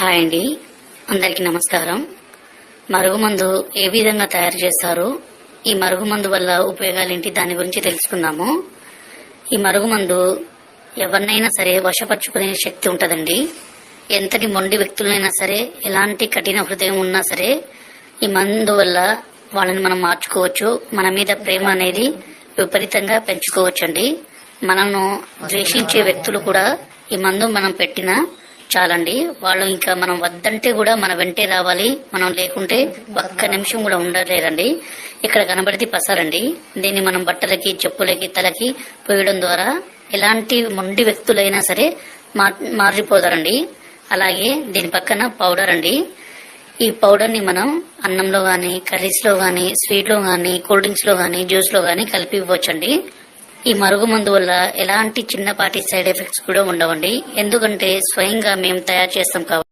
Hi అండి, అందరికీ నమస్కారం. మరుగుమందు ఏ విధంగా తయారు చేస్తారు, ఈ మరుగుమందు వల్ల ఉపయోగాలేంటి, దాని గురించి తెలుసుకుందాము. ఈ మరుగుమందు ఎవరినైనా సరే వశపరుచుకునే శక్తి ఉంటుందండి. ఎంతటి మొండి వ్యక్తులైనా సరే, ఎలాంటి కఠిన హృదయం ఉన్నా సరే, ఈ మందు వల్ల వాళ్ళని మనం మార్చుకోవచ్చు. మన మీద ప్రేమ అనేది విపరీతంగా పెంచుకోవచ్చండి. మనను ద్వేషించే వ్యక్తులు కూడా ఈ మందు మనం పెట్టినా చాలండి, వాళ్ళు ఇంకా మనం వద్దంటే కూడా మన వెంటే రావాలి. మనం లేకుంటే ఒక్క నిమిషం కూడా ఉండలేరండి. ఇక్కడ కనబడితే పసారండి. దీన్ని మనం బట్టలకి, చెప్పులకి, తలకి పోయడం ద్వారా ఎలాంటి మొండి వ్యక్తులైనా సరే మారిపోతారండి. అలాగే దీని పక్కన పౌడర్ అండి. ఈ పౌడర్ ని మనం అన్నంలో గాని, కర్రీస్ లో గాని, స్వీట్ లో గాని, కూల్ డ్రింక్స్ లో గాని, జ్యూస్ లో గాని కలిపి ఇవ్వచ్చండి. ఈ మరుగుమందు వల్ల ఎలాంటి చిన్నపాటి సైడ్ ఎఫెక్ట్స్ కూడా ఉండవండి. ఎందుకంటే స్వయంగా మేము తయారు చేస్తాం కాబట్టి.